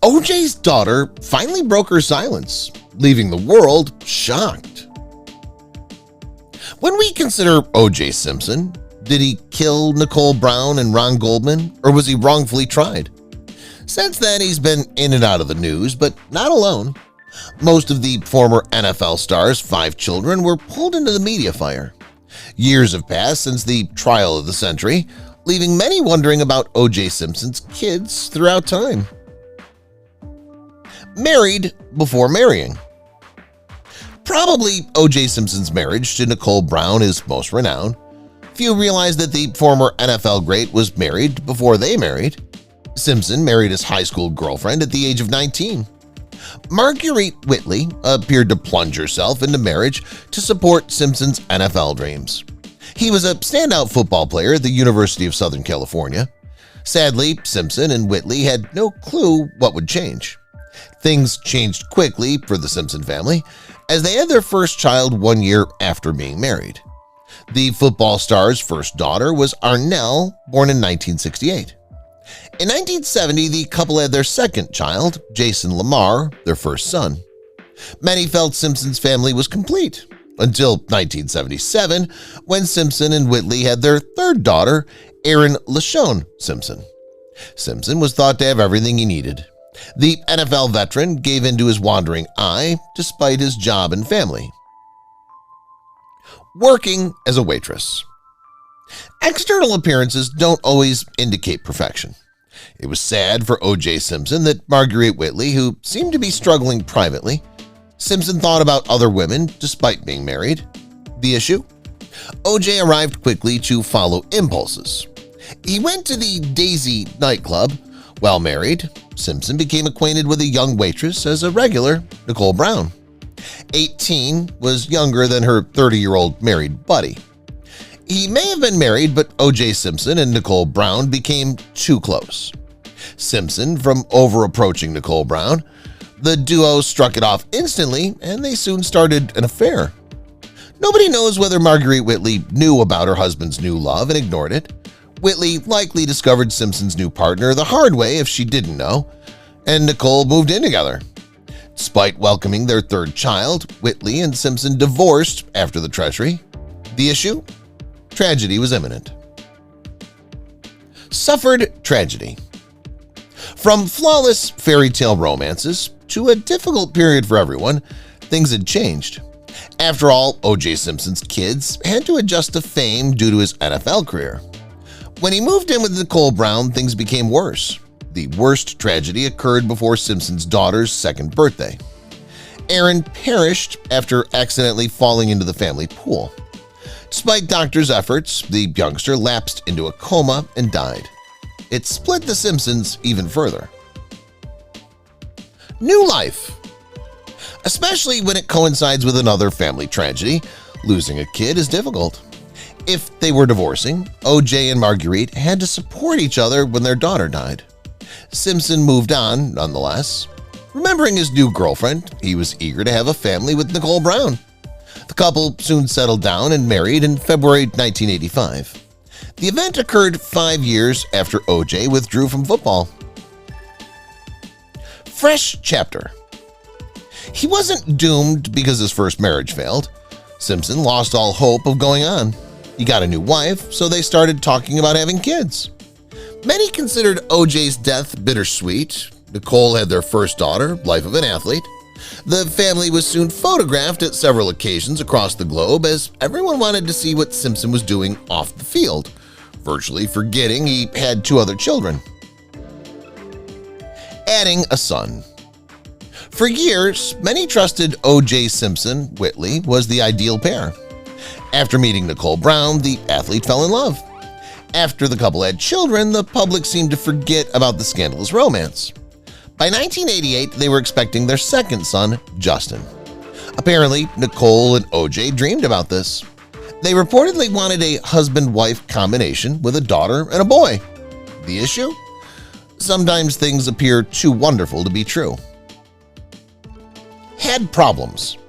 O.J.'s daughter finally broke her silence, leaving the world shocked. When we consider O.J. Simpson, did he kill Nicole Brown and Ron Goldman, or was he wrongfully tried? Since then, he's been in and out of the news, but not alone. Most of the former NFL stars' 5 children were pulled into the media fire. Years have passed since the trial of the century, leaving many wondering about O.J. Simpson's kids throughout time. Married before marrying. Probably O.J. Simpson's marriage to Nicole Brown is most renowned. Few realize that the former NFL great was married before they married. Simpson married his high school girlfriend at the age of 19. Marguerite Whitley appeared to plunge herself into marriage to support Simpson's NFL dreams. He was a standout football player at the University of Southern California. Sadly, Simpson and Whitley had no clue what would change. Things changed quickly for the Simpson family as they had their first child 1 year after being married. The football star's first daughter was Arnell, born in 1968. In 1970, the couple had their second child, Jason Lamar, their first son. Many felt Simpson's family was complete until 1977, when Simpson and Whitley had their third daughter, Erin LaShawn Simpson. Simpson was thought to have everything he needed. The NFL veteran gave in to his wandering eye despite his job and family. Working as a waitress. External appearances don't always indicate perfection. It was sad for O.J. Simpson that Marguerite Whitley, who seemed to be struggling privately, Simpson thought about other women despite being married. The issue? O.J. arrived quickly to follow impulses. He went to the Daisy nightclub. While married, Simpson became acquainted with a young waitress as a regular, Nicole Brown. 18 was younger than her 30-year-old married buddy. He may have been married, but O.J. Simpson and Nicole Brown became too close. Simpson from over-approaching Nicole Brown, the duo struck it off instantly and they soon started an affair. Nobody knows whether Marguerite Whitley knew about her husband's new love and ignored it. Whitley likely discovered Simpson's new partner the hard way if she didn't know, and Nicole moved in together. Despite welcoming their third child, Whitley and Simpson divorced after the treachery. The issue? Tragedy was imminent. Suffered tragedy. From flawless fairy tale romances to a difficult period for everyone, things had changed. After all, O.J. Simpson's kids had to adjust to fame due to his NFL career. When he moved in with Nicole Brown, things became worse. The worst tragedy occurred before Simpson's daughter's second birthday. Erin perished after accidentally falling into the family pool. Despite doctors' efforts, the youngster lapsed into a coma and died. It split the Simpsons even further. New life. Especially when it coincides with another family tragedy, losing a kid is difficult. If they were divorcing, O.J. and Marguerite had to support each other when their daughter died. Simpson moved on, nonetheless. Remembering his new girlfriend, he was eager to have a family with Nicole Brown. The couple soon settled down and married in February 1985. The event occurred 5 years after O.J. withdrew from football. Fresh chapter. He wasn't doomed because his first marriage failed. Simpson lost all hope of going on. He got a new wife, so they started talking about having kids. Many considered O.J.'s death bittersweet. Nicole had their first daughter, life of an athlete. The family was soon photographed at several occasions across the globe as everyone wanted to see what Simpson was doing off the field, virtually forgetting he had 2 other children. Adding a son. For years, many trusted O.J. Simpson Whitley was the ideal pair. After meeting Nicole Brown, the athlete fell in love. After the couple had children, the public seemed to forget about the scandalous romance. By 1988, they were expecting their second son, Justin. Apparently, Nicole and O.J. dreamed about this. They reportedly wanted a husband-wife combination with a daughter and a boy. The issue? Sometimes things appear too wonderful to be true. Had problems.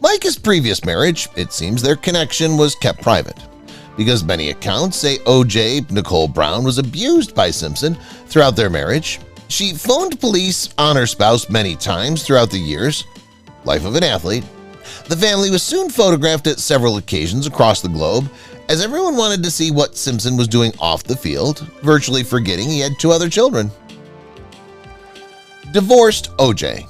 Like his previous marriage, it seems their connection was kept private. Because many accounts say O.J. Nicole Brown was abused by Simpson throughout their marriage, She phoned police on her spouse many times throughout the years. Life of an athlete. The family was soon photographed at several occasions across the globe as everyone wanted to see what Simpson was doing off the field, virtually forgetting he had 2 other children. Divorced O.J.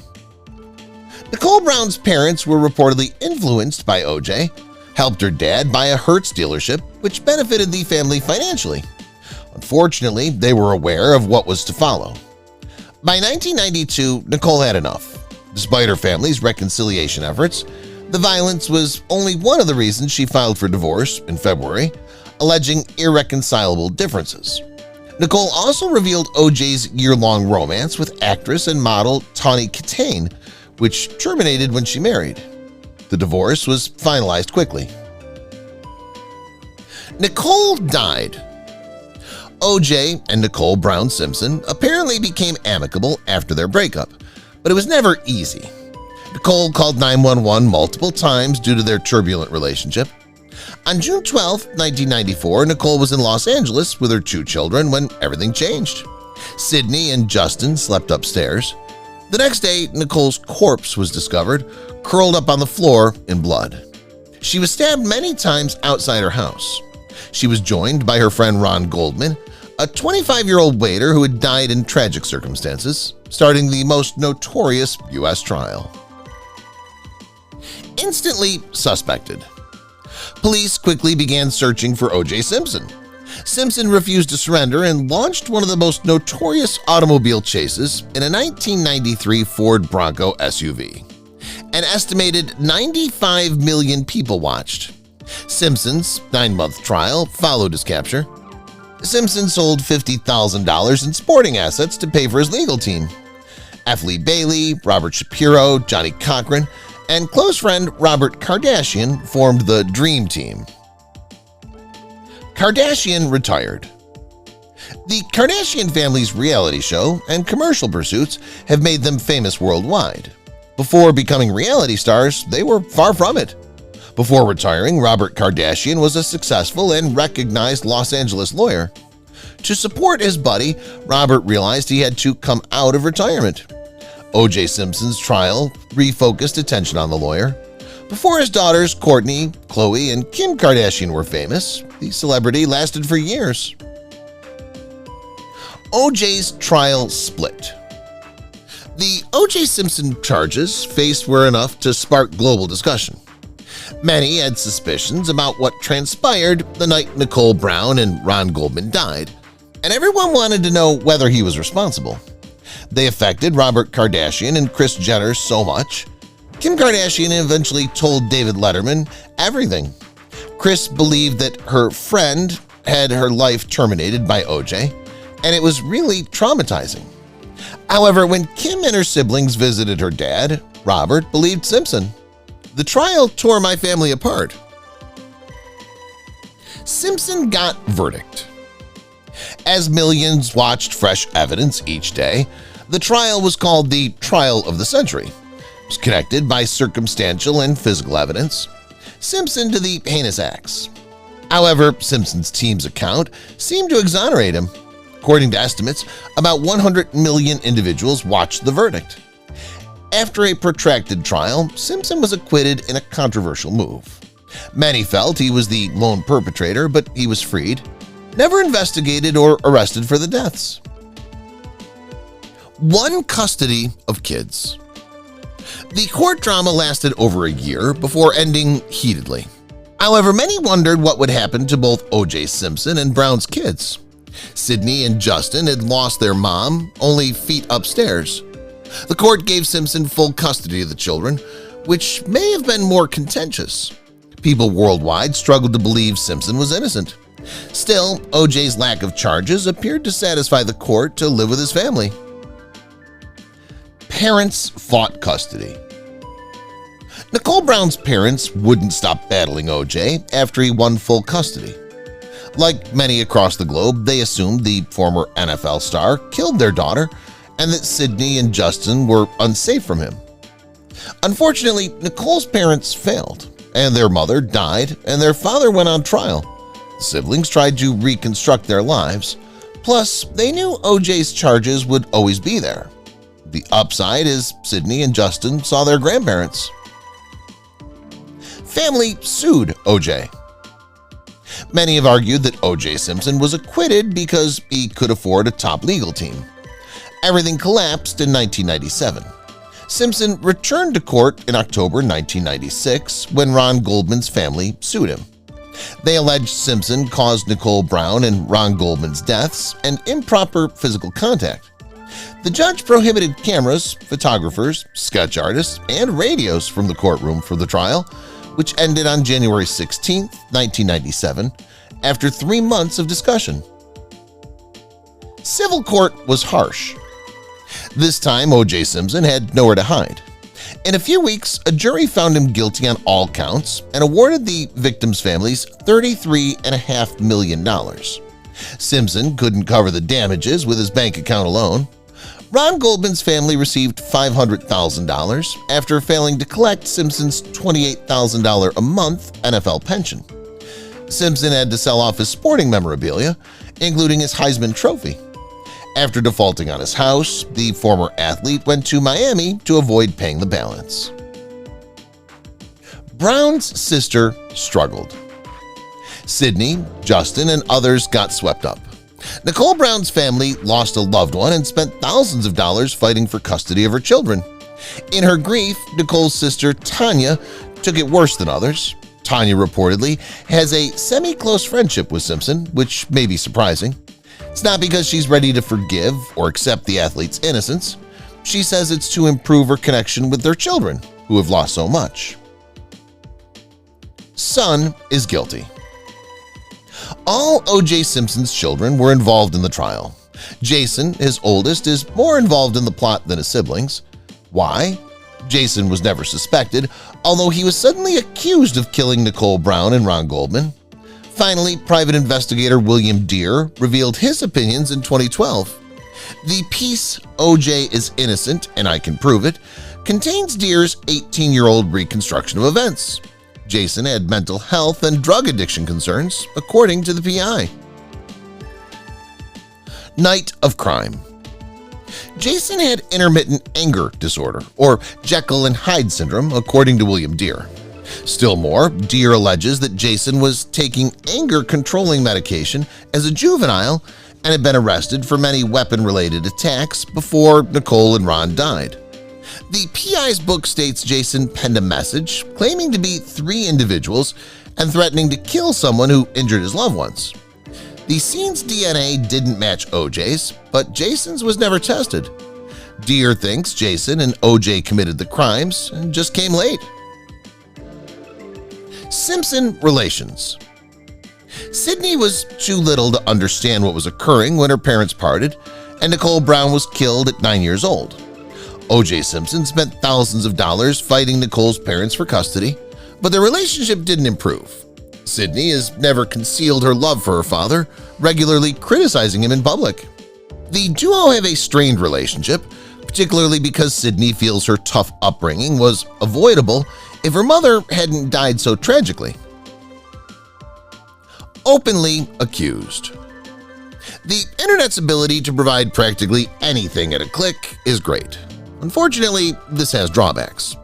Nicole Brown's parents were reportedly influenced by O.J., helped her dad buy a Hertz dealership, which benefited the family financially. Unfortunately, they were aware of what was to follow. By 1992, Nicole had enough. Despite her family's reconciliation efforts, the violence was only one of the reasons she filed for divorce in February, alleging irreconcilable differences. Nicole also revealed O.J.'s year-long romance with actress and model Tawny Kitaen, which terminated when she married. The divorce was finalized quickly. Nicole died. O.J. and Nicole Brown Simpson apparently became amicable after their breakup, but it was never easy. Nicole called 911 multiple times due to their turbulent relationship. On June 12, 1994, Nicole was in Los Angeles with her 2 children when everything changed. Sydney and Justin slept upstairs. The next day, Nicole's corpse was discovered, curled up on the floor in blood. She was stabbed many times outside her house. She was joined by her friend Ron Goldman, a 25-year-old waiter who had died in tragic circumstances, starting the most notorious U.S. trial. Instantly suspected. Police quickly began searching for O.J. Simpson. Simpson refused to surrender and launched one of the most notorious automobile chases in a 1993 Ford Bronco SUV. An estimated 95 million people watched. Simpson's 9-month trial followed his capture. Simpson sold $50,000 in sporting assets to pay for his legal team. F. Lee Bailey, Robert Shapiro, Johnny Cochran, and close friend Robert Kardashian formed the Dream Team. Kardashian retired. The Kardashian family's reality show and commercial pursuits have made them famous worldwide. Before becoming reality stars, they were far from it. Before retiring, Robert Kardashian was a successful and recognized Los Angeles lawyer. To support his buddy, Robert realized he had to come out of retirement. O.J. Simpson's trial refocused attention on the lawyer. Before his daughters Kourtney, Khloe, and Kim Kardashian were famous, the celebrity lasted for years. O.J.'s trial split. The O.J. Simpson charges faced were enough to spark global discussion. Many had suspicions about what transpired the night Nicole Brown and Ron Goldman died, and everyone wanted to know whether he was responsible. They affected Robert Kardashian and Kris Jenner so much. Kim Kardashian eventually told David Letterman everything. Kris believed that her friend had her life terminated by O.J., and it was really traumatizing. However, when Kim and her siblings visited her dad, Robert believed Simpson. The trial tore my family apart. Simpson got verdict. As millions watched fresh evidence each day, the trial was called the Trial of the Century. It was connected by circumstantial and physical evidence. Simpson to the heinous acts. However, Simpson's team's account seemed to exonerate him. According to estimates, about 100 million individuals watched the verdict. After a protracted trial, Simpson was acquitted in a controversial move. Many felt he was the lone perpetrator, but he was freed, never investigated or arrested for the deaths. One custody of kids. The court drama lasted over a year before ending heatedly. However, many wondered what would happen to both O.J. Simpson and Brown's kids. Sydney and Justin had lost their mom, only feet upstairs. The court gave Simpson full custody of the children, which may have been more contentious. People worldwide struggled to believe Simpson was innocent. Still, O.J.'s lack of charges appeared to satisfy the court to live with his family. Parents fought custody. Nicole Brown's parents wouldn't stop battling O.J. after he won full custody. Like many across the globe, they assumed the former NFL star killed their daughter and that Sydney and Justin were unsafe from him. Unfortunately, Nicole's parents failed, and their mother died and their father went on trial. The siblings tried to reconstruct their lives, Plus, they knew O.J.'s charges would always be there. The upside is Sydney and Justin saw their grandparents. Family sued O.J. Many have argued that O.J. Simpson was acquitted because he could afford a top legal team. Everything collapsed in 1997. Simpson returned to court in October 1996 when Ron Goldman's family sued him. They alleged Simpson caused Nicole Brown and Ron Goldman's deaths and improper physical contact. The judge prohibited cameras, photographers, sketch artists, and radios from the courtroom for the trial, which ended on January 16, 1997, after 3 months of discussion. Civil court was harsh. This time, O.J. Simpson had nowhere to hide. In a few weeks, a jury found him guilty on all counts and awarded the victims' families $33.5 million. Simpson couldn't cover the damages with his bank account alone. Ron Goldman's family received $500,000 after failing to collect Simpson's $28,000 a month NFL pension. Simpson had to sell off his sporting memorabilia, including his Heisman Trophy. After defaulting on his house, the former athlete went to Miami to avoid paying the balance. Brown's sister struggled. Sydney, Justin, and others got swept up. Nicole Brown's family lost a loved one and spent thousands of dollars fighting for custody of her children. In her grief, Nicole's sister Tanya took it worse than others. Tanya reportedly has a semi-close friendship with Simpson, which may be surprising. It's not because she's ready to forgive or accept the athlete's innocence. She says it's to improve her connection with their children, who have lost so much. Son is guilty. All O.J. Simpson's children were involved in the trial. Jason, his oldest, is more involved in the plot than his siblings. Why? Jason was never suspected, although he was suddenly accused of killing Nicole Brown and Ron Goldman. Finally, private investigator William Deere revealed his opinions in 2012. The piece, O.J. is innocent and I can prove it, contains Deere's 18-year-old reconstruction of events. Jason had mental health and drug addiction concerns, according to the PI. Night of crime. Jason had intermittent anger disorder, or Jekyll and Hyde syndrome, according to William Deere. Still more, Deere alleges that Jason was taking anger-controlling medication as a juvenile and had been arrested for many weapon-related attacks before Nicole and Ron died. The PI's book states Jason penned a message claiming to be 3 individuals and threatening to kill someone who injured his loved ones. The scene's DNA didn't match O.J.'s, but Jason's was never tested. Deere thinks Jason and O.J. committed the crimes and just came late. Simpson relations. Sydney was too little to understand what was occurring when her parents parted, and Nicole Brown was killed at 9 years old. O.J. Simpson spent thousands of dollars fighting Nicole's parents for custody, but their relationship didn't improve. Sydney has never concealed her love for her father, regularly criticizing him in public. The duo have a strained relationship, particularly because Sydney feels her tough upbringing was avoidable if her mother hadn't died so tragically. Openly accused. The internet's ability to provide practically anything at a click is great. Unfortunately, this has drawbacks.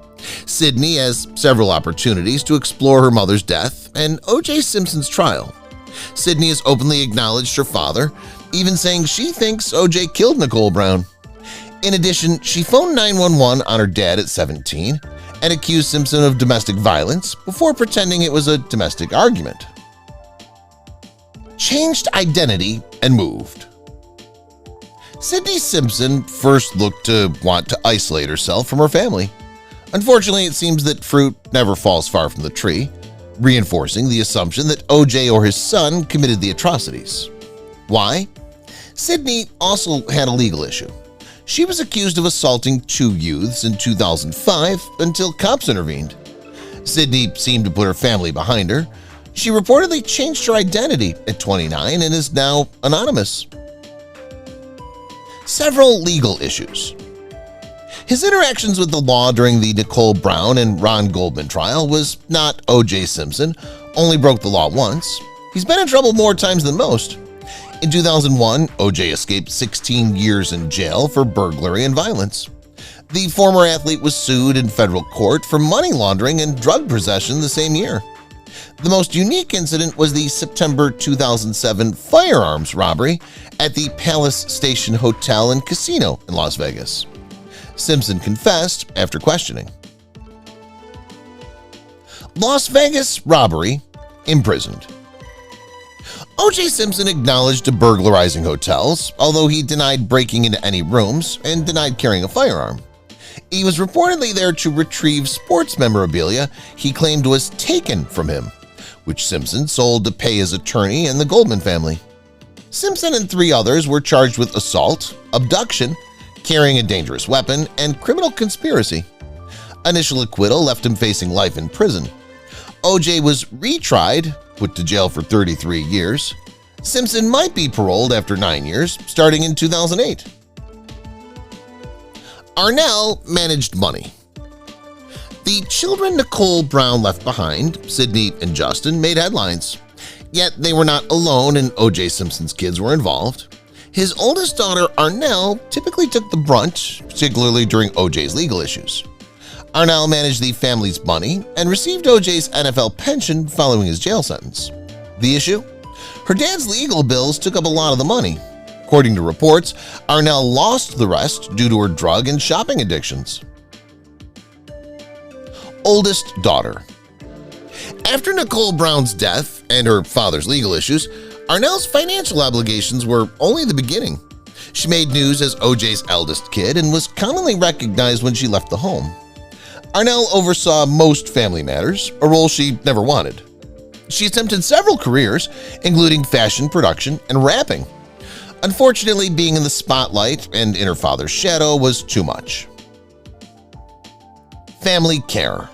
Sydney has several opportunities to explore her mother's death and O.J. Simpson's trial. Sydney has openly acknowledged her father, even saying she thinks O.J. killed Nicole Brown. In addition, she phoned 911 on her dad at 17 and accused Simpson of domestic violence before pretending it was a domestic argument. Changed identity and moved. Sydney Simpson first looked to want to isolate herself from her family. Unfortunately, it seems that fruit never falls far from the tree, reinforcing the assumption that O.J. or his son committed the atrocities. Why? Sydney also had a legal issue. She was accused of assaulting 2 youths in 2005 until cops intervened. Sydney seemed to put her family behind her. She reportedly changed her identity at 29 and is now anonymous. Several legal issues. His interactions with the law during the Nicole Brown and Ron Goldman trial was not O.J. Simpson, only broke the law once. He's been in trouble more times than most. In 2001, O.J. escaped 16 years in jail for burglary and violence. The former athlete was sued in federal court for money laundering and drug possession the same year. The most unique incident was the September 2007 firearms robbery at the Palace Station Hotel and Casino in Las Vegas. Simpson confessed after questioning. Las Vegas robbery, imprisoned. O.J. Simpson acknowledged burglarizing hotels, although he denied breaking into any rooms and denied carrying a firearm. He was reportedly there to retrieve sports memorabilia he claimed was taken from him, which Simpson sold to pay his attorney and the Goldman family. Simpson and 3 others were charged with assault, abduction, carrying a dangerous weapon, and criminal conspiracy. Initial acquittal left him facing life in prison. O.J. was retried, put to jail for 33 years. Simpson might be paroled after 9 years, starting in 2008. Arnell managed money. The children Nicole Brown left behind, Sydney and Justin, made headlines. Yet they were not alone, and O.J. Simpson's kids were involved. His oldest daughter, Arnell, typically took the brunt, particularly during O.J.'s legal issues. Arnell managed the family's money and received O.J.'s NFL pension following his jail sentence. The issue? Her dad's legal bills took up a lot of the money. According to reports, Arnell lost the rest due to her drug and shopping addictions. Oldest daughter. After Nicole Brown's death and her father's legal issues, Arnell's financial obligations were only the beginning. She made news as O.J.'s eldest kid and was commonly recognized when she left the home. Arnell oversaw most family matters, a role she never wanted. She attempted several careers, including fashion production and rapping. Unfortunately, being in the spotlight and in her father's shadow was too much. Family care.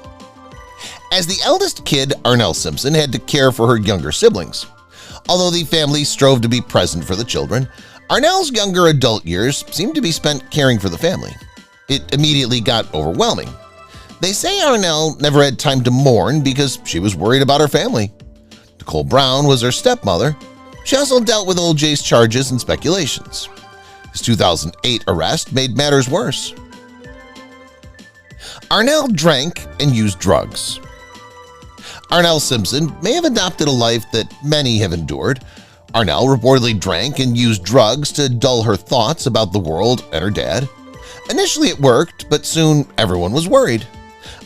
As the eldest kid, Arnell Simpson had to care for her younger siblings. Although the family strove to be present for the children, Arnell's younger adult years seemed to be spent caring for the family. It immediately got overwhelming. They say Arnell never had time to mourn because she was worried about her family. Nicole Brown was her stepmother. She also dealt with O.J.'s charges and speculations. His 2008 arrest made matters worse. Arnell drank and used drugs. Arnell Simpson may have adopted a life that many have endured. Arnell reportedly drank and used drugs to dull her thoughts about the world and her dad. Initially it worked, but soon everyone was worried.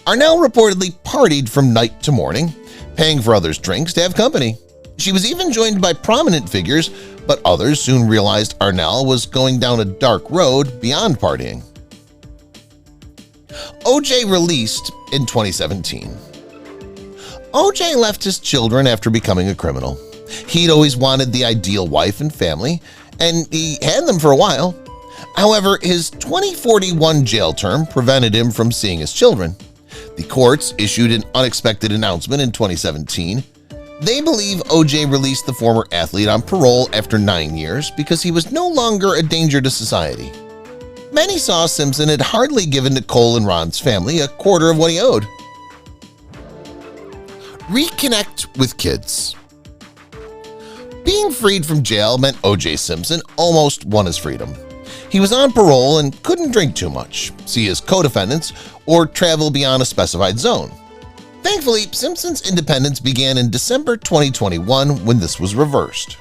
Arnell reportedly partied from night to morning, paying for others' drinks to have company. She was even joined by prominent figures, but others soon realized Arnell was going down a dark road beyond partying. O.J. released in 2017. O.J. left his children after becoming a criminal. He'd always wanted the ideal wife and family, and he had them for a while. However, his 2041 jail term prevented him from seeing his children. The courts issued an unexpected announcement in 2017. They believe O.J. released the former athlete on parole after 9 years because he was no longer a danger to society. Many saw Simpson had hardly given Nicole and Ron's family a quarter of what he owed. Reconnect with kids. Being freed from jail meant O.J. Simpson almost won his freedom. He was on parole and couldn't drink too much, see his co-defendants, or travel beyond a specified zone. Thankfully, Simpson's independence began in December 2021 when this was reversed.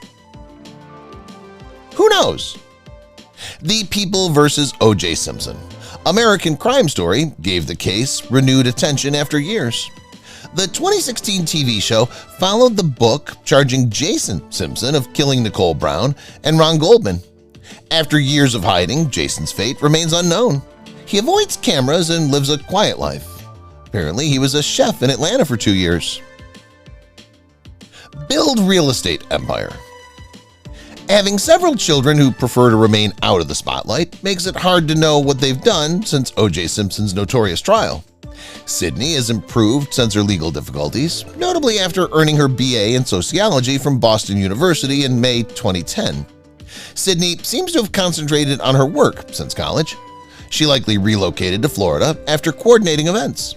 Who knows? The People vs. O.J. Simpson. American Crime Story gave the case renewed attention after years. The 2016 TV show followed the book charging Jason Simpson of killing Nicole Brown and Ron Goldman. After years of hiding, Jason's fate remains unknown. He avoids cameras and lives a quiet life. Apparently, he was a chef in Atlanta for 2 years. Build real estate empire. Having several children who prefer to remain out of the spotlight makes it hard to know what they've done since O.J. Simpson's notorious trial. Sydney has improved since her legal difficulties, notably after earning her BA in sociology from Boston University in May 2010. Sydney seems to have concentrated on her work since college. She likely relocated to Florida after coordinating events.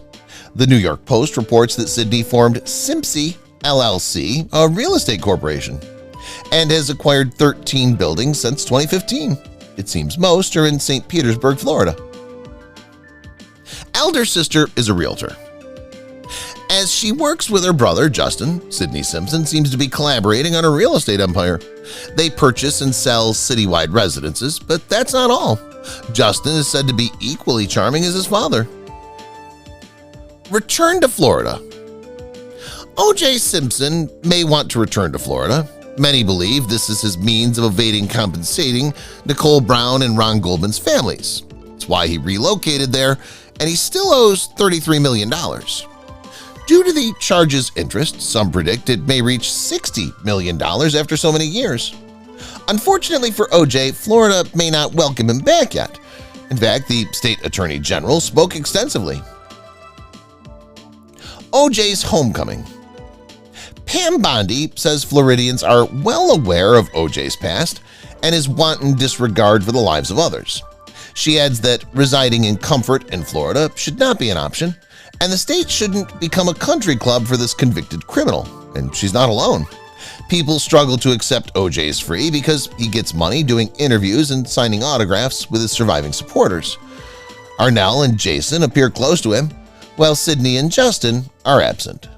The New York Post reports that Sydney formed Simpsy LLC, a real estate corporation. and has acquired 13 buildings since 2015. It seems most are in St. Petersburg, Florida. Elder sister is a realtor. As she works with her brother, Justin, Sydney Simpson seems to be collaborating on a real estate empire. They purchase and sell citywide residences, but that's not all. Justin is said to be equally charming as his father. Return to Florida. O.J. Simpson may want to return to Florida. Many believe this is his means of evading compensating Nicole Brown and Ron Goldman's families. That's why he relocated there, and he still owes $33 million. Due to the charge's interest, some predict it may reach $60 million after so many years. Unfortunately for OJ, Florida may not welcome him back yet. In fact, the state attorney general spoke extensively. OJ's homecoming. Pam Bondi says Floridians are well aware of OJ's past and his wanton disregard for the lives of others. She adds that residing in comfort in Florida should not be an option, and the state shouldn't become a country club for this convicted criminal, and she's not alone. People struggle to accept OJ is free because he gets money doing interviews and signing autographs with his surviving supporters. Arnell and Jason appear close to him, while Sydney and Justin are absent.